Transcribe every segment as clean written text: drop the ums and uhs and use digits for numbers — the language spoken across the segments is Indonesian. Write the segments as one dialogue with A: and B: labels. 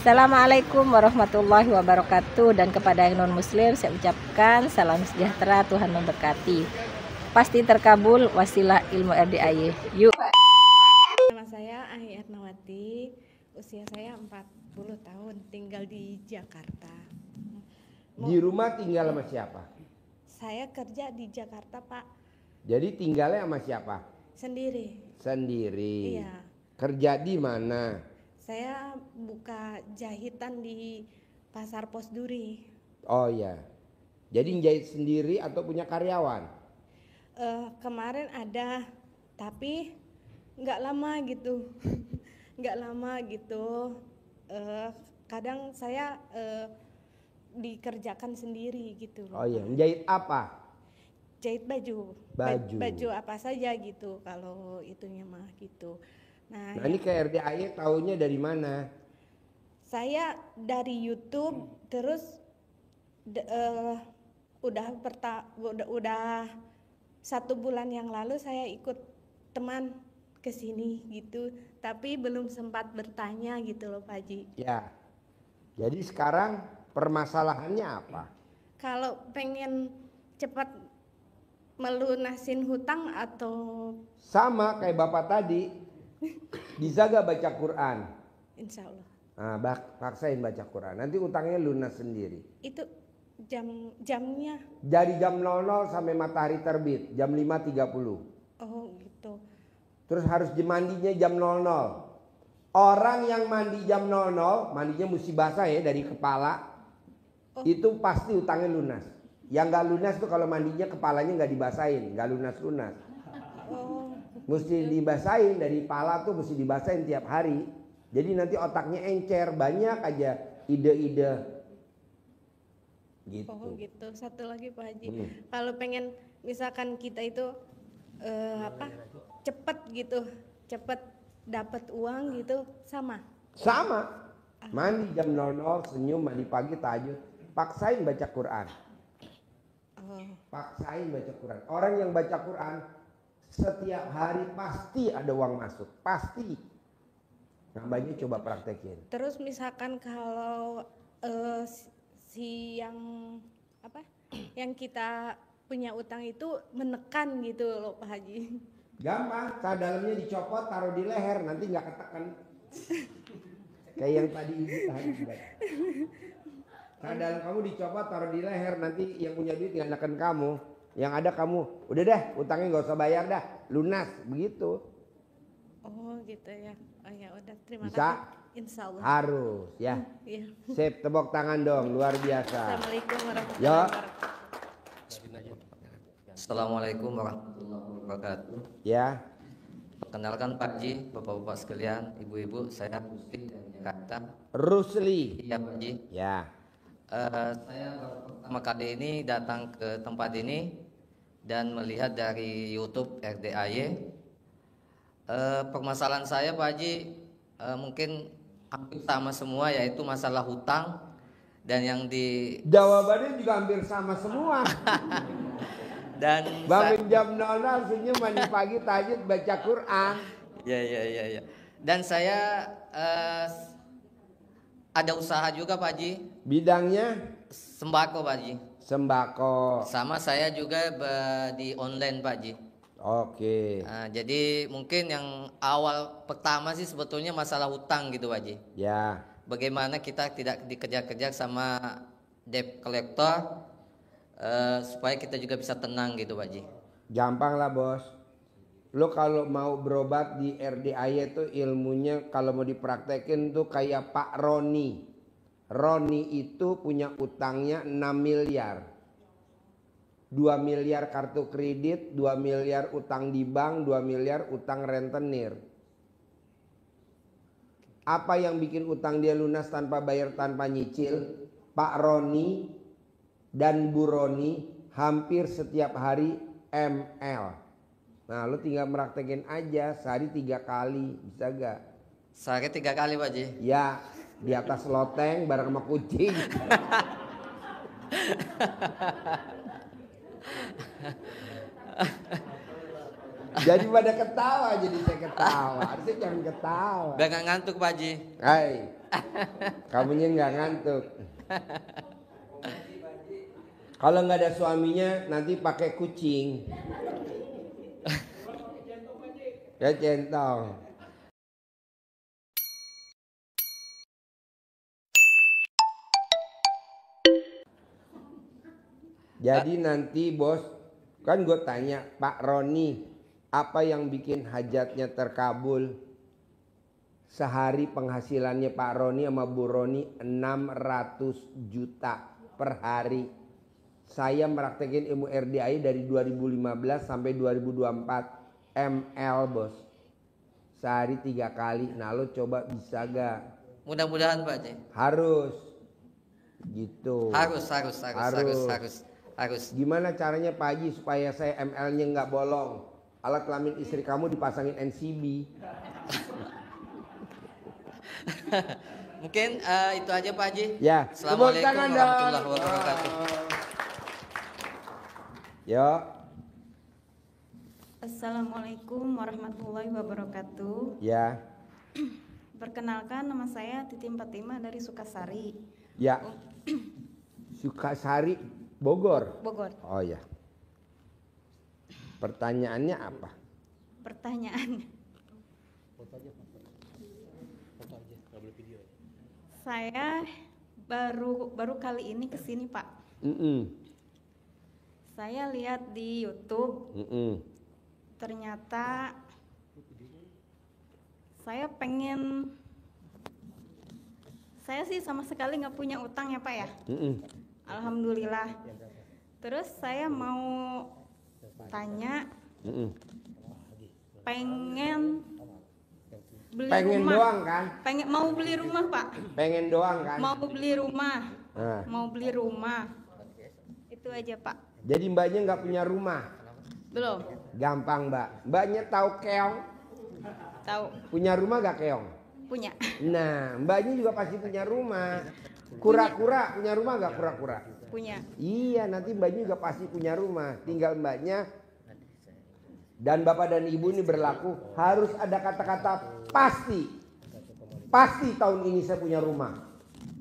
A: Assalamualaikum warahmatullahi wabarakatuh. Dan kepada yang non muslim saya ucapkan salam sejahtera, Tuhan memberkati. Pasti terkabul wasilah ilmu RDAY. Yuk.
B: Nama saya Ahi Ernawati, usia saya 40 tahun, tinggal di Jakarta.
C: Di rumah tinggal sama siapa?
B: Saya kerja di Jakarta, Pak.
C: Jadi tinggalnya sama siapa?
B: Sendiri.
C: Sendiri.
B: Iya.
C: Kerja di mana?
B: Saya buka jahitan di Pasar Pos Duri.
C: Oh iya. Jadi jahit sendiri atau punya karyawan?
B: Kemarin ada, tapi nggak lama gitu. Nggak lama gitu. Kadang saya dikerjakan sendiri gitu.
C: Oh iya. Menjahit apa?
B: Jahit baju.
C: Baju.
B: Baju apa saja gitu kalau itunya mah gitu. Nah
C: Nah ini ke RDAY taunya dari mana?
B: saya dari YouTube, terus udah 1 bulan yang lalu saya ikut teman ke sini gitu, tapi belum sempat bertanya gitu loh Pak Haji.
C: Ya. Jadi sekarang permasalahannya apa?
B: Kalau pengen cepat melunasin hutang atau
C: Sama kayak Bapak tadi. Bisa gak baca Quran?
B: insya Allah.
C: Nah, paksain baca Quran. Nanti utangnya lunas sendiri.
B: Itu jamnya.
C: Dari jam 00 sampai matahari terbit, jam 5.30.
B: Oh gitu.
C: Terus harus mandinya jam 00. Orang yang mandi jam 00, mandinya mesti basah ya dari kepala.
B: Oh.
C: Itu pasti utangnya lunas. Yang gak lunas tuh kalau mandinya kepalanya gak dibasahin, gak lunas-lunas.
B: Oh.
C: Mesti dibasahin, dari kepala tuh mesti dibasahin tiap hari. Jadi nanti otaknya encer, banyak aja ide-ide. Gitu.
B: Oh gitu. Satu lagi Pak Haji, kalau pengen misalkan kita itu cepet gitu, cepet dapat uang gitu, sama.
C: Mandi jam 00, senyum, mandi pagi, tahajud. Paksain baca Quran. Paksain baca Quran. Orang yang baca Quran setiap hari pasti ada uang masuk, pasti. Nambahnya coba praktekin.
B: Terus misalkan kalau yang kita punya utang itu menekan gitu loh Pak Haji.
C: Gampang, dalamnya dicopot, taruh di leher, nanti nggak ketekan. Kayak yang tadi ibu tadi. Dalam kamu dicopot, taruh di leher, nanti yang punya duit nggak neken kamu. Yang ada kamu, udah deh, utangnya nggak usah bayar dah, lunas, begitu.
B: Oh gitu ya. Oh ya udah, terima
C: Bisa?
B: kasih. Insya Allah.
C: Harus ya.
B: Iya.
C: Sip, tepuk tangan dong, luar biasa.
B: Assalamualaikum warahmatullahi
C: Yo.
B: wabarakatuh.
D: Assalamualaikum warahmatullahi wabarakatuh.
C: Ya,
D: Perkenalkan Pak Haji, Bapak-bapak sekalian, Ibu-ibu, saya Rusli dari Jakarta.
C: Rusli.
D: Iya Pak Haji.
C: Ya,
D: Saya baru pertama kali ini datang ke tempat ini dan melihat dari YouTube RDAY. Permasalahan saya Pak Haji mungkin hampir sama semua, yaitu masalah hutang, dan yang di
C: jawabannya juga hampir sama semua.
D: dan
C: Bangun jam 00, senyum, mandi pagi, tahajud, baca Quran.
D: ya. Dan saya ada usaha juga Pak Haji,
C: Bidangnya
D: sembako Pak Haji.
C: sembako.
D: Sama saya juga di online Pak Haji.
C: Oke.
D: Nah, jadi mungkin yang awal pertama sih sebetulnya masalah hutang gitu Pak Haji.
C: Ya,
D: Bagaimana kita tidak dikejar-kejar sama debt collector, supaya kita juga bisa tenang gitu Pak Haji.
C: gampang lah bos. Lo kalau mau berobat di RDAY itu ilmunya kalau mau dipraktekin tuh kayak Pak Roni. Roni itu punya utangnya 6 miliar. 2 miliar kartu kredit, 2 miliar utang di bank, 2 miliar utang rentenir. Apa yang bikin utang dia lunas tanpa bayar, tanpa nyicil? Pak Roni dan Bu Roni hampir setiap hari ML. Nah lu tinggal meraktekin aja, sehari 3 kali, bisa gak?
D: Sehari 3 kali Pak Haji.
C: Ya, di atas loteng bareng sama kucing. Jadi pada ketawa, jadi saya ketawa. Harusnya jangan ketawa.
D: Biar nggak ngantuk Pak Haji.
C: Hai, kamunya nggak ngantuk. Kalau nggak ada suaminya nanti pakai kucing. Ya centong. Jadi nanti bos, kan gue tanya Pak Roni, apa yang bikin hajatnya terkabul? Sehari penghasilannya Pak Roni sama Bu Roni 600 juta per hari. Saya meraktekin ilmu RDI dari 2015 sampai 2024 ML bos. Sehari 3 kali. Nah lo coba bisa gak?
D: Mudah-mudahan Pak Haji.
C: Harus. Gitu.
D: Harus.
C: Gimana caranya Pak Haji supaya saya ML-nya nggak bolong? Alat kelamin istri kamu dipasangin NCB.
D: Mungkin itu aja Pak Haji.
C: Ya.
D: Assalamualaikum warahmatullahi wabarakatuh.
C: Yo.
E: Assalamualaikum warahmatullahi wabarakatuh.
C: Ya.
E: Perkenalkan, nama saya Titi Fatimah dari Sukasari.
C: Ya. Sukasari Bogor.
E: Bogor.
C: Oh ya. Pertanyaannya apa?
E: Pertanyaannya, saya baru kali ini kesini Pak. Saya lihat di YouTube, ternyata saya sih sama sekali nggak punya utang ya Pak ya. Alhamdulillah. Terus saya mau tanya, pengen beli rumah.
C: Doang kan?
E: Mau beli rumah Pak.
C: Pengen doang kan?
E: Mau beli rumah.
C: Nah.
E: Mau beli rumah. Itu aja Pak.
C: Jadi mbaknya nggak punya rumah?
E: Belum.
C: Gampang mbak. Mbaknya tahu keong?
E: Tahu.
C: Punya rumah gak keong?
E: Punya.
C: Nah mbaknya juga pasti punya rumah. Kura-kura punya rumah gak kura-kura?
E: Punya.
C: Iya nanti mbaknya juga pasti punya rumah. Tinggal mbaknya dan bapak dan ibu ini berlaku harus ada kata-kata pasti. Pasti tahun ini saya punya rumah.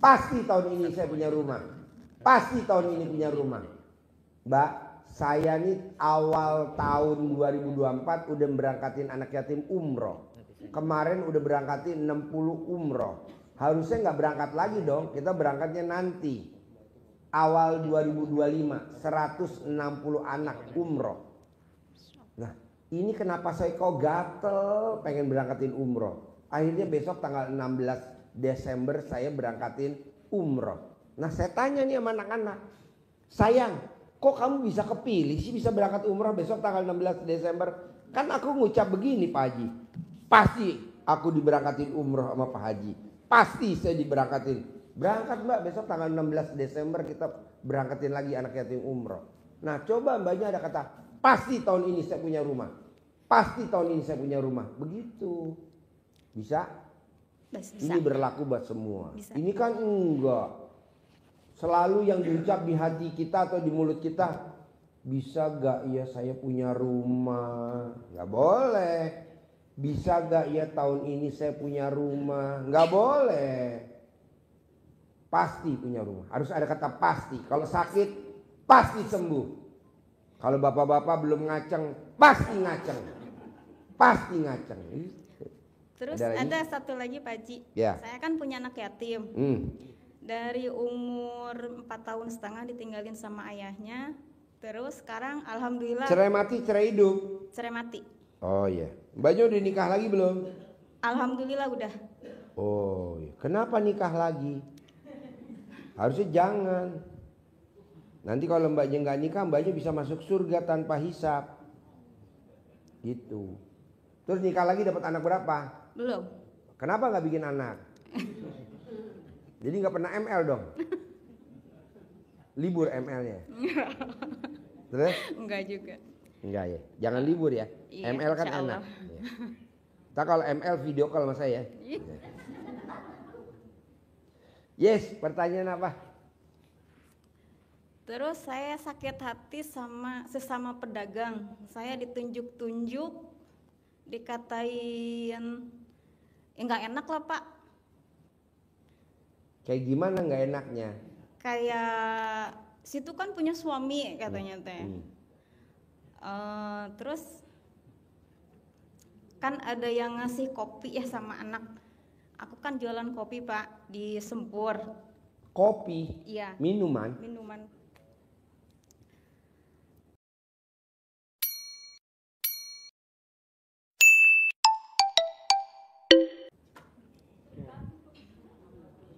C: Pasti tahun ini saya punya rumah. Pasti tahun ini punya rumah. Mbak, saya nih awal tahun 2024 udah berangkatin anak yatim umroh. Kemarin udah berangkatin 60 umroh. Harusnya nggak berangkat lagi dong. Kita berangkatnya nanti. Awal 2025 160 anak umroh. Nah ini kenapa saya kok gatel pengen berangkatin umroh. Akhirnya besok tanggal 16 Desember saya berangkatin umroh. Nah saya tanya nih sama anak-anak. Sayang, kok kamu bisa kepilih sih bisa berangkat umroh besok tanggal 16 Desember? Kan aku ngucap begini Pak Haji. Pasti aku diberangkatin umroh sama Pak Haji. Pasti saya diberangkatin. Berangkat mbak besok tanggal 16 Desember kita berangkatin lagi anak yatim umroh. Nah coba mbaknya ada kata pasti tahun ini saya punya rumah. Pasti tahun ini saya punya rumah. Begitu. Bisa?
E: Bisa.
C: Ini berlaku buat semua.
E: Bisa.
C: Ini kan enggak. Selalu yang diucap di hati kita atau di mulut kita. Bisa gak ya saya punya rumah? Gak boleh. Bisa gak ya tahun ini saya punya rumah? Gak boleh. Pasti punya rumah. Harus ada kata pasti. Kalau sakit pasti sembuh. Kalau bapak-bapak belum ngaceng pasti ngaceng. Pasti ngaceng.
E: Terus ada satu lagi Pak Haji.
C: Ya.
E: Saya kan punya anak yatim. Dari umur 4 tahun setengah ditinggalin sama ayahnya. Terus sekarang alhamdulillah.
C: Cerai mati, cerai hidup.
E: Cerai mati.
C: Oh iya. Mbaknya udah nikah lagi belum?
E: Alhamdulillah udah.
C: Oh iya. Kenapa nikah lagi? Harusnya jangan. Nanti kalau mbaknya nggak nikah, mbaknya bisa masuk surga tanpa hisap. Gitu. Terus nikah lagi dapat anak berapa?
E: Belum.
C: Kenapa nggak bikin anak? Jadi nggak pernah ML dong? Libur ML-nya? Terus?
E: Enggak juga.
C: Enggak ya. Jangan libur ya.
E: Iya,
C: ML kan
E: insya
C: enak.
E: Allah.
C: Ya. Ntar kalau ML video call sama saya. Yes, pertanyaan apa?
E: Terus saya sakit hati sama sesama pedagang. Saya ditunjuk-tunjuk, dikatain nggak enak lah Pak.
C: Kayak gimana nggak enaknya?
E: Kayak situ kan punya suami katanya teh. Terus kan ada yang ngasih kopi ya sama anak. Aku kan jualan kopi Pak di Sempur.
C: Kopi?
E: Iya.
C: Minuman?
E: Minuman.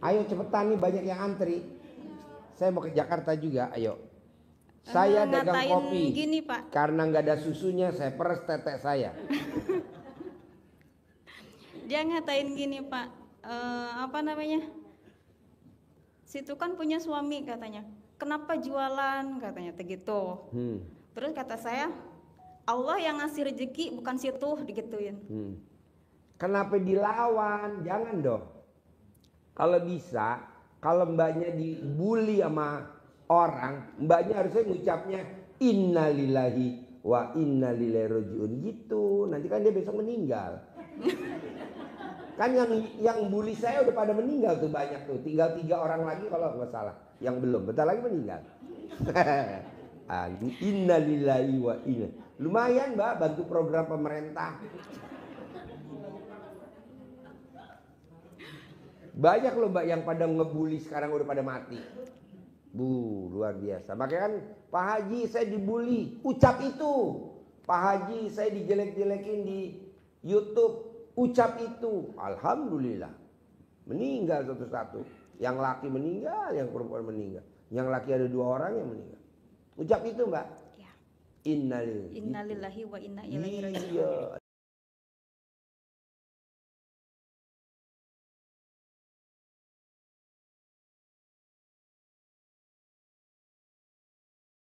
C: Ayo cepetan nih, banyak yang antri. Saya mau ke Jakarta juga, ayo. Saya dagang
E: Ngatain
C: kopi.
E: gini Pak.
C: Karena nggak ada susunya, saya peres tetek saya.
E: Dia ngatain gini Pak, apa namanya? Situ kan punya suami katanya. Kenapa jualan katanya begitu. Terus kata saya, Allah yang ngasih rezeki bukan situ, digituin.
C: Kenapa dilawan? Jangan dong. Kalau bisa, kalau mbaknya dibully sama orang, mbaknya harusnya ngucapnya innalillahi wa inna ilaihi rajiun gitu. Nanti kan dia besok meninggal. Kan yang bully saya udah pada meninggal tuh banyak tuh. Tinggal 3 orang lagi kalau nggak salah. Yang belum, bentar lagi meninggal. Innalillahi wa inna. Lumayan mbak bantu program pemerintah. Banyak loh mbak yang pada ngebully sekarang udah pada mati. Luar biasa. Makanya kan Pak Haji saya dibully, ucap itu. Pak Haji saya dijelek-jelekin di YouTube, ucap itu. Alhamdulillah. Meninggal satu-satu. Yang laki meninggal, yang perempuan meninggal. Yang laki ada 2 orang yang meninggal. Ucap itu mbak.
E: Ya.
C: Innalillahi
E: Innalillahi wa inna ilaihi rajiun.
C: Iya.